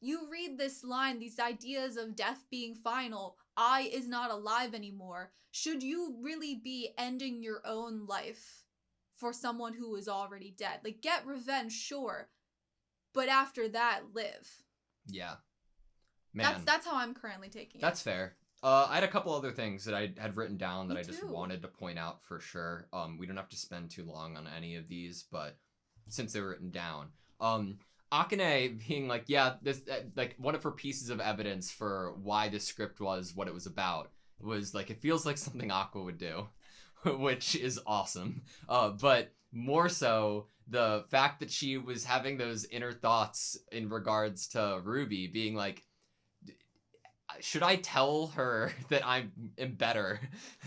you read this line, these ideas of death being final, I is not alive anymore, should you really be ending your own life for someone who is already dead? Like, get revenge, sure, but after that, live. Yeah. Man. That's how I'm currently taking it. That's fair. I had a couple other things that I had written down that I just wanted to point out for sure. We don't have to spend too long on any of these, but since they were written down. Akane being like, yeah, this like one of her pieces of evidence for why this script was what it was about was like, it feels like something Aqua would do, which is awesome. But more so, the fact that she was having those inner thoughts in regards to Ruby, being like, should I tell her that I am better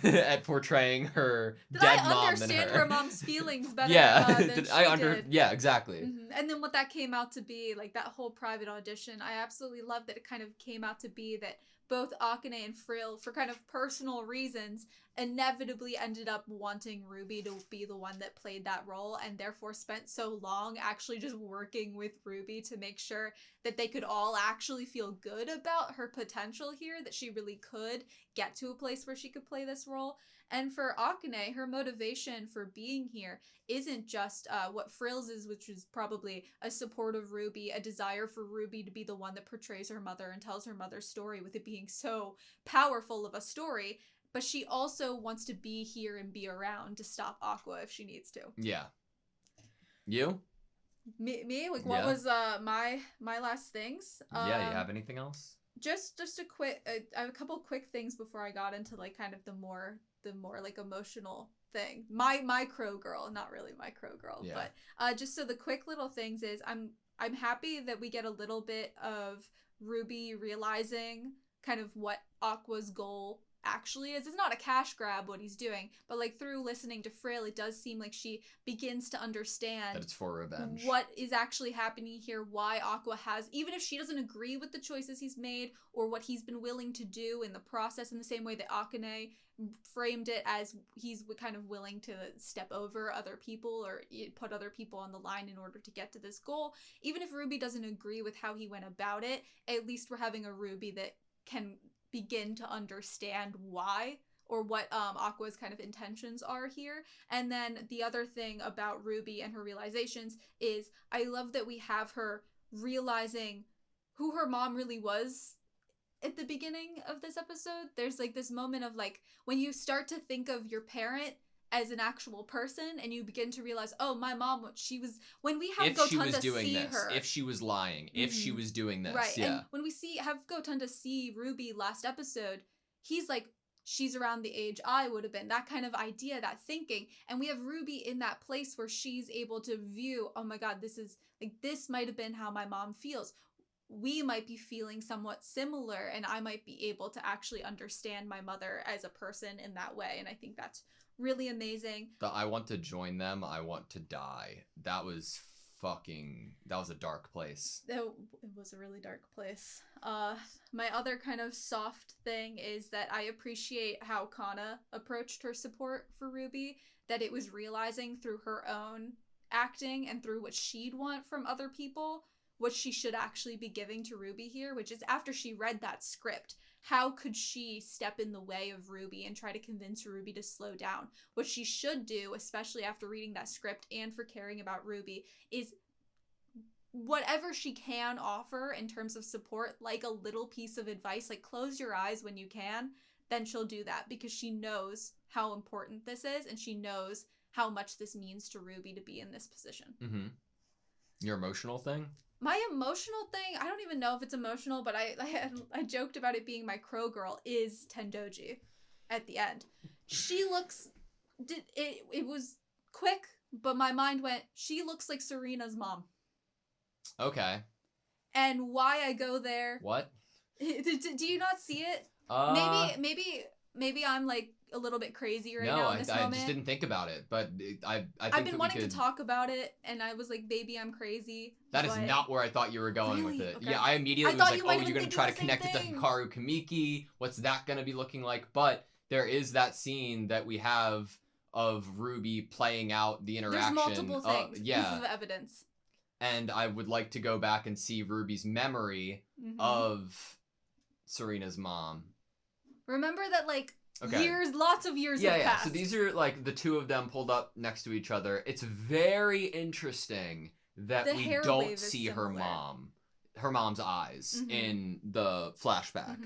at portraying her Did dead I mom than understand her? her mom's feelings better than Did she I did? Yeah, exactly. And then what that came out to be, like that whole private audition, I absolutely loved that it kind of came out to be that both Akane and Frill, for kind of personal reasons, inevitably ended up wanting Ruby to be the one that played that role, and therefore spent so long actually just working with Ruby to make sure that they could all actually feel good about her potential here, that she really could get to a place where she could play this role. And for Akane, her motivation for being here isn't just what Frill's is, which is probably a support of Ruby, a desire for Ruby to be the one that portrays her mother and tells her mother's story, with it being so powerful of a story. But she also wants to be here and be around to stop Aqua if she needs to. Yeah. You? Me? Like, what was my last things? Yeah, you have anything else? Just a quick, I have a couple quick things before I got into like kind of the more like emotional thing. My crow girl, not really my crow girl, but just so the quick little things is I'm happy that we get a little bit of Ruby realizing kind of what Aqua's goal actually is. It's not a cash grab what he's doing, but like through listening to Frill, it does seem like she begins to understand that it's for revenge. What is actually happening here, why Aqua has, even if she doesn't agree with the choices he's made or what he's been willing to do in the process, in the same way that Akane framed it as he's kind of willing to step over other people or put other people on the line in order to get to this goal. Even if Ruby doesn't agree with how he went about it, at least we're having a Ruby that can begin to understand why or what Aqua's kind of intentions are here. And then the other thing about Ruby and her realizations is I love that we have her realizing who her mom really was at the beginning of this episode. There's like this moment of like when you start to think of your parent as an actual person and you begin to realize, oh, my mom, she was, when we have Gotunda see her, if she was lying, if she was doing this, right? And when we have Gotunda see Ruby last episode, he's like, she's around the age I would have been, that kind of idea, that thinking. And we have Ruby in that place where she's able to view, oh my god, this is like, this might have been how my mom feels. We might be feeling somewhat similar, and I might be able to actually understand my mother as a person in that way. And I think that's really amazing. I want to join them, I want to die. That was a dark place. It was a really dark place. My other kind of soft thing is that I appreciate how Kana approached her support for Ruby, that it was realizing through her own acting and through what she'd want from other people, what she should actually be giving to Ruby here, which is after she read that script, how could she step in the way of Ruby and try to convince Ruby to slow down? What she should do, especially after reading that script and for caring about Ruby, is whatever she can offer in terms of support, like a little piece of advice, like close your eyes when you can, then she'll do that because she knows how important this is and she knows how much this means to Ruby to be in this position. Mm-hmm. Your emotional thing? My emotional thing, I don't even know if it's emotional, but I joked about it being my crow girl, is Tendoji at the end. She looks, it was quick, but my mind went, she looks like Serena's mom. Okay. And why I go there. What? Do you not see it? Maybe I'm like a little bit crazy right now in this moment. I just didn't think about it, but I've been wanting to talk about it, and I was like, maybe I'm crazy. That is not where I thought you were going with it. Okay. Yeah, I immediately was like, oh, you're going to try to connect it to Hikaru Kamiki. What's that going to be looking like? But there is that scene that we have of Ruby playing out the interaction. There's multiple things. Yeah. Pieces of evidence. And I would like to go back and see Ruby's memory of Serena's mom. Remember that, like, lots of years have passed. So these are, like, the two of them pulled up next to each other. It's very interesting that we don't see her mom's eyes in the flashback.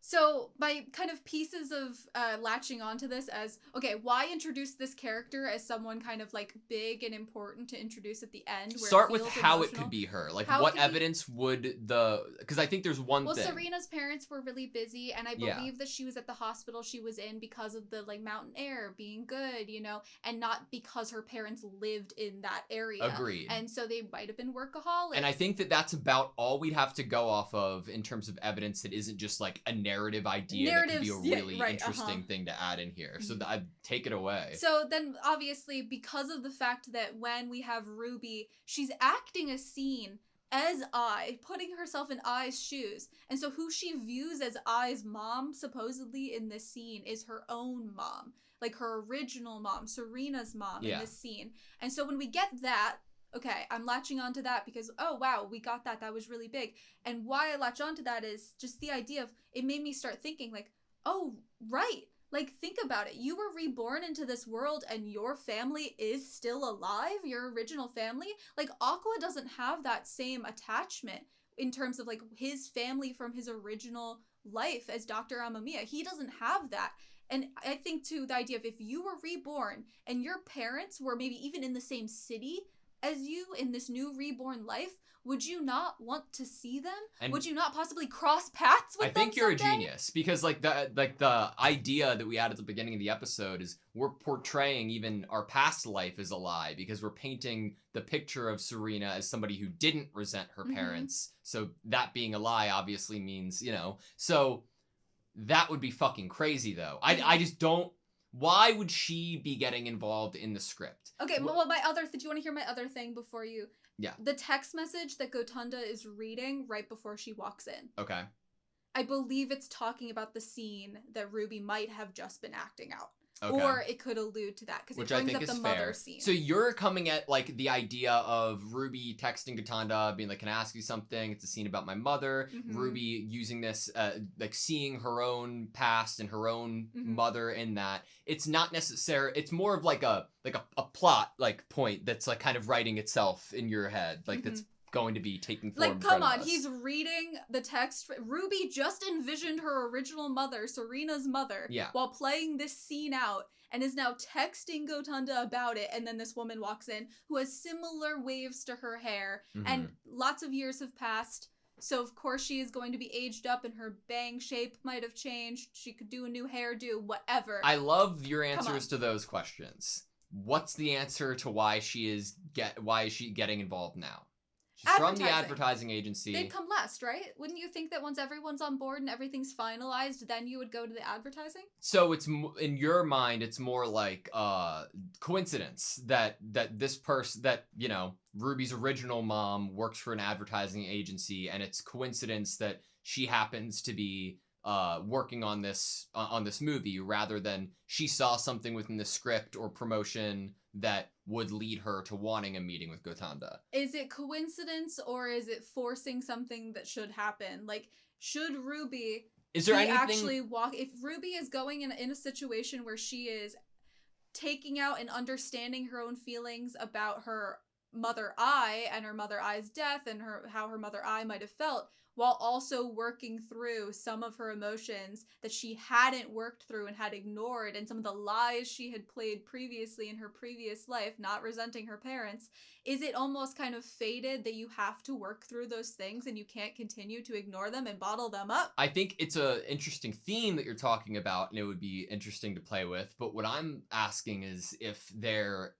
So my kind of pieces of latching onto this as, okay, why introduce this character as someone kind of like big and important to introduce at the end? Where Start it with feels how emotional? it could be her. Like, How what evidence would the... Because I think there's one thing. Well, Serena's parents were really busy, and I believe that she was at the hospital she was in because of the, like, mountain air being good, you know, and not because her parents lived in that area. Agreed. And so they might have been workaholics. And I think that that's about all we'd have to go off of in terms of evidence that isn't just, like, a narrative idea that could be a really interesting thing to add in here. So I'd take it away. So then, obviously, because of the fact that when we have Ruby, she's acting a scene as Ai, putting herself in Ai's shoes. And so who she views as Ai's mom, supposedly in this scene, is her own mom. Like her original mom, Serena's mom in this scene. And so when we get that, okay, I'm latching onto that because, oh, wow, we got that. That was really big. And why I latch onto that is just the idea of, it made me start thinking like, oh, right. Like, think about it. You were reborn into this world and your family is still alive, your original family. Like, Aqua doesn't have that same attachment in terms of, like, his family from his original life as Dr. Amamiya. He doesn't have that. And I think, too, the idea of if you were reborn and your parents were maybe even in the same city as you in this new reborn life, would you not want to see them? And would you not possibly cross paths with them? I think you're a genius because like the idea that we had at the beginning of the episode is we're portraying even our past life as a lie because we're painting the picture of Serena as somebody who didn't resent her parents. So that being a lie obviously means, you know, so that would be fucking crazy though. I just don't. Why would she be getting involved in the script? Okay, well, my other... do you want to hear my other thing before you... Yeah. The text message that Gotunda is reading right before she walks in. Okay. I believe it's talking about the scene that Ruby might have just been acting out. Okay. Or it could allude to that, because it brings up the mother scene. So you're coming at, like, the idea of Ruby texting Gotunda, being like, can I ask you something? It's a scene about my mother. Ruby using this, like, seeing her own past and her own mother in that. It's not necessary. It's more of, like a plot, like, point that's, like, kind of writing itself in your head. Like, that's going to be taking form. Like, come on, he's reading the text. Ruby just envisioned her original mother, Serena's mother, while playing this scene out, and is now texting Gotunda about it, and then this woman walks in who has similar waves to her hair, and lots of years have passed, so of course she is going to be aged up, and her bang shape might have changed. She could do a new hairdo, whatever. I love your answers to those questions. What's the answer to why she is getting involved now? She's from the advertising agency. They'd come last, right? Wouldn't you think that once everyone's on board and everything's finalized, then you would go to the advertising? So it's, in your mind, it's more like coincidence that this person, that, you know, Ruby's original mom works for an advertising agency, and it's coincidence that she happens to be working on this movie, rather than she saw something within the script or promotion that would lead her to wanting a meeting with Gotunda. Is it coincidence, or is it forcing something that should happen? Like, should Ruby actually walk... If Ruby is going in a situation where she is taking out and understanding her own feelings about her mother Ai and her mother Ai's death and how her mother Ai might have felt, while also working through some of her emotions that she hadn't worked through and had ignored, and some of the lies she had played previously in her previous life, not resenting her parents, is it almost kind of fated that you have to work through those things and you can't continue to ignore them and bottle them up? I think it's an interesting theme that you're talking about, and it would be interesting to play with, but what I'm asking is if there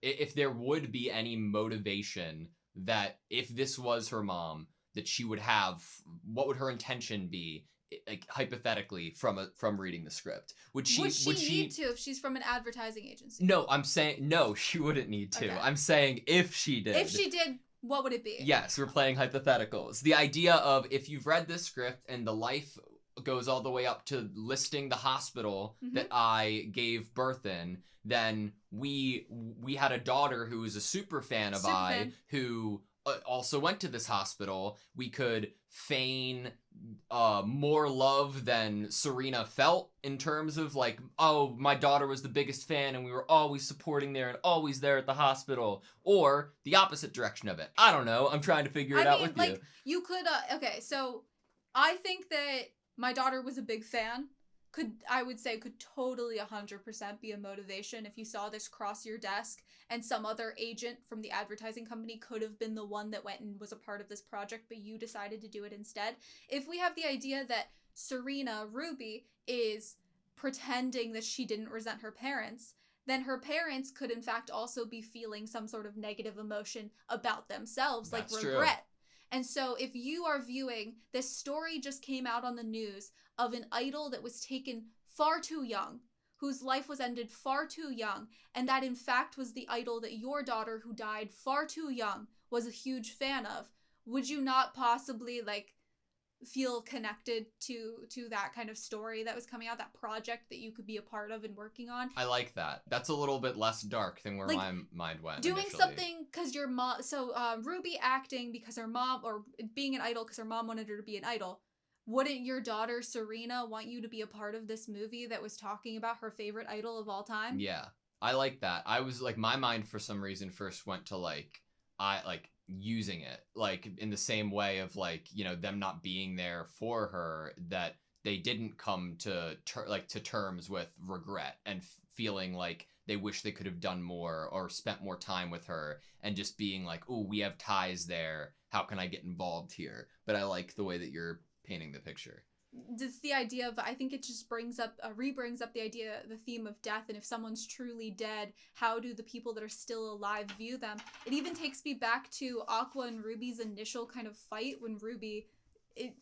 would be any motivation that if this was her mom, that she would have, what would her intention be, like, hypothetically, from reading the script? Would she need to if she's from an advertising agency? No, I'm saying, no, she wouldn't need to. Okay. I'm saying if she did. If she did, what would it be? Yes, we're playing hypotheticals. The idea of, if you've read this script and the life goes all the way up to listing the hospital that I gave birth in, then we had a daughter who was a super fan of I, who also went to this hospital. We could feign more love than Serena felt, in terms of, like, oh, my daughter was the biggest fan and we were always supporting there and always there at the hospital, or the opposite direction of it. I don't know. I'm trying to figure it out with you. You could, okay, so I think that my daughter was a big fan, could totally 100% be a motivation if you saw this cross your desk and some other agent from the advertising company could have been the one that went and was a part of this project, but you decided to do it instead. If we have the idea that Serena, Ruby, is pretending that she didn't resent her parents, then her parents could in fact also be feeling some sort of negative emotion about themselves, That's like true. regret. And so if you are viewing, this story just came out on the news of an idol that was taken far too young, whose life was ended far too young, and that in fact was the idol that your daughter, who died far too young, was a huge fan of, would you not possibly, like, feel connected to that kind of story that was coming out, that project that you could be a part of and working on? I like that. That's a little bit less dark than where my mind went doing initially. something because your mom, so Ruby acting because her mom, or being an idol because her mom wanted her to be an idol. Wouldn't your daughter Serena want you to be a part of this movie that was talking about her favorite idol of all time? Yeah, I like that. I was like, my mind for some reason first went to using it, like in the same way of, like, you know, them not being there for her, that they didn't come to terms with regret and feeling like they wish they could have done more or spent more time with her, and just being like, oh, we have ties there, how can I get involved here? But I like the way that you're painting the picture. Just the idea of, I think it just brings up the idea, the theme of death, and if someone's truly dead, how do the people that are still alive view them? It even takes me back to Aqua and Ruby's initial kind of fight when Ruby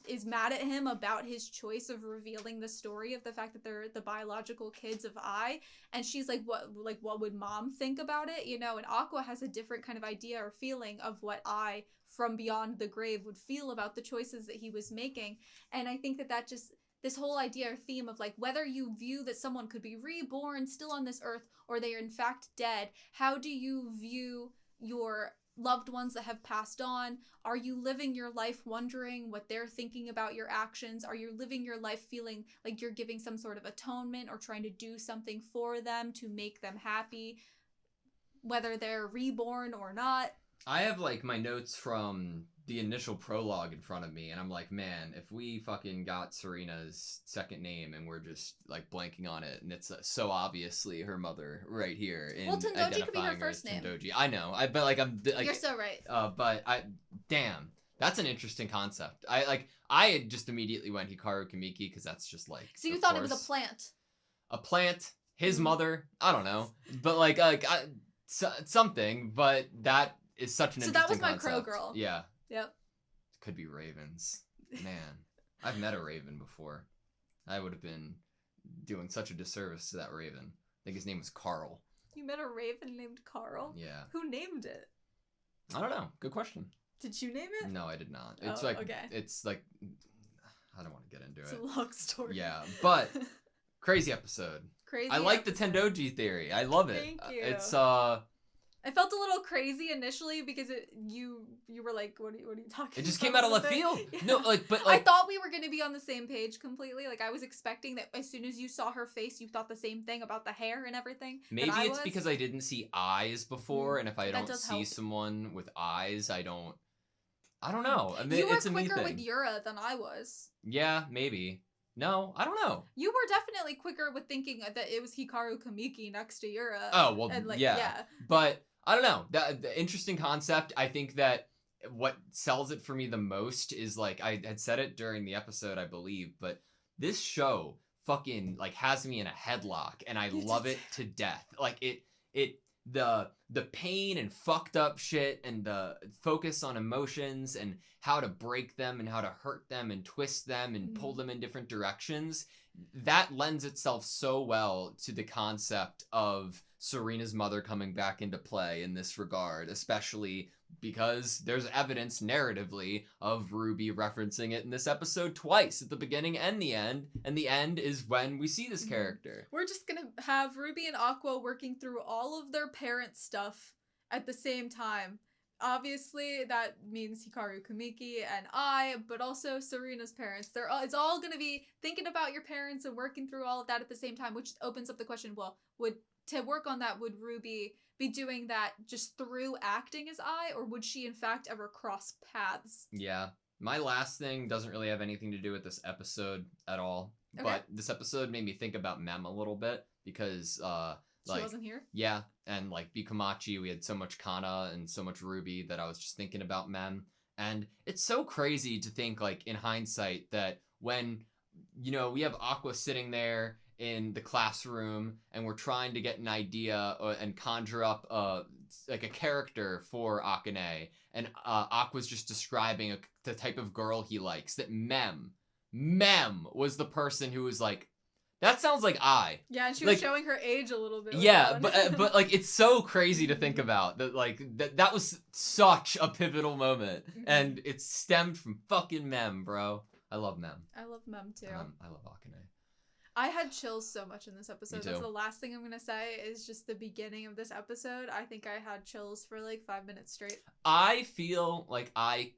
is mad at him about his choice of revealing the story of the fact that they're the biological kids of I, and she's like, what would mom think about it, you know? And Aqua has a different kind of idea or feeling of what I from beyond the grave would feel about the choices that he was making. And I think that just, this whole idea or theme of, like, whether you view that someone could be reborn still on this earth or they are in fact dead, how do you view your loved ones that have passed on? Are you living your life wondering what they're thinking about your actions? Are you living your life feeling like you're giving some sort of atonement or trying to do something for them to make them happy, whether they're reborn or not? I have, like, my notes from the initial prologue in front of me, and I'm like, man, if we fucking got Serena's second name and we're just, like, blanking on it, and it's so obviously her mother right here. Well, Tendoji could be her first name. Tendoji. I know. But, like, I'm... Like, you're so right. Damn. That's an interesting concept. I had just immediately went Hikaru Kamiki, because that's just, like... So you thought it was a plant. A plant? His mother? I don't know. But, like something, but that is such an interesting concept. So that was my Crow girl. Yeah. Yep. Could be ravens. Man, I've met a raven before. I would have been doing such a disservice to that raven. I think his name was Carl. You met a raven named Carl? Yeah. Who named it? I don't know. Good question. Did you name it? No, I did not. Okay. It's like, I don't want to get into it. It's a long story. Yeah, but crazy episode. Crazy. I like the Tendoji theory. I love it. Thank you. It's I felt a little crazy initially because you were like, what are you talking about? It just came out of left field. Yeah. No, but I thought we were going to be on the same page completely. Like, I was expecting that as soon as you saw her face, you thought the same thing about the hair and everything. Maybe it's because I didn't see eyes before, and if I don't see help. someone with eyes, I don't know. I mean, you were it's a quicker with Yura than I was. Yeah, maybe. No, I don't know. You were definitely quicker with thinking that it was Hikaru Kamiki next to Yura. Oh, well, and, like, yeah. But I don't know. The interesting concept. I think that what sells it for me the most is, like, I had said it during the episode, I believe, but this show fucking, like, has me in a headlock, and I love it to death. Like, the pain and fucked up shit and the focus on emotions and how to break them and how to hurt them and twist them and pull them in different directions, that lends itself so well to the concept of Serena's mother coming back into play in this regard, especially because there's evidence narratively of Ruby referencing it in this episode twice, at the beginning and the end is when we see this character. We're just gonna have Ruby and Aqua working through all of their parent stuff at the same time. Obviously, that means Hikaru Kamiki and I, but also Serena's parents. It's all gonna be thinking about your parents and working through all of that at the same time, which opens up the question, well, to work on that, would Ruby be doing that just through acting as I, or would she in fact ever cross paths? Yeah. My last thing doesn't really have anything to do with this episode at all. Okay. But this episode made me think about Mem a little bit because She wasn't here? Yeah, and like Bikomachi, we had so much Kana and so much Ruby that I was just thinking about Mem. And it's so crazy to think, like, in hindsight, that when, you know, we have Aqua sitting there in the classroom and we're trying to get an idea and conjure up like a character for Akane, and Aqua's just describing the type of girl he likes, that Mem was the person who was like, that sounds like I. Yeah, and she like, was showing her age a little bit. Yeah, but like, it's so crazy to think about that. Like that was such a pivotal moment, and it stemmed from fucking Mem, bro. I love Mem. I love Mem too. I love Akane. I had chills so much in this episode. Me too. That's the last thing I'm gonna say is just the beginning of this episode. I think I had chills for like 5 minutes straight. I feel like I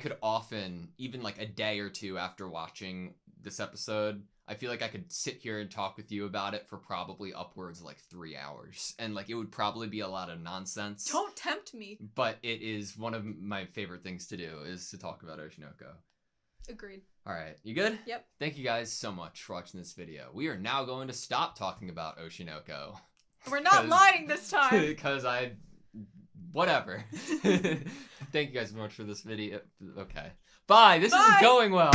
could often, even like a day or two after watching this episode, I feel like I could sit here and talk with you about it for probably upwards of like 3 hours. And like, it would probably be a lot of nonsense. Don't tempt me. But it is one of my favorite things to do, is to talk about Oshi No Ko. Agreed. All right, you good? Yep. Thank you guys so much for watching this video. We are now going to stop talking about Oshi No Ko. We're not lying this time. Because whatever. Thank you guys so much for this video. Okay. Bye. This isn't going well.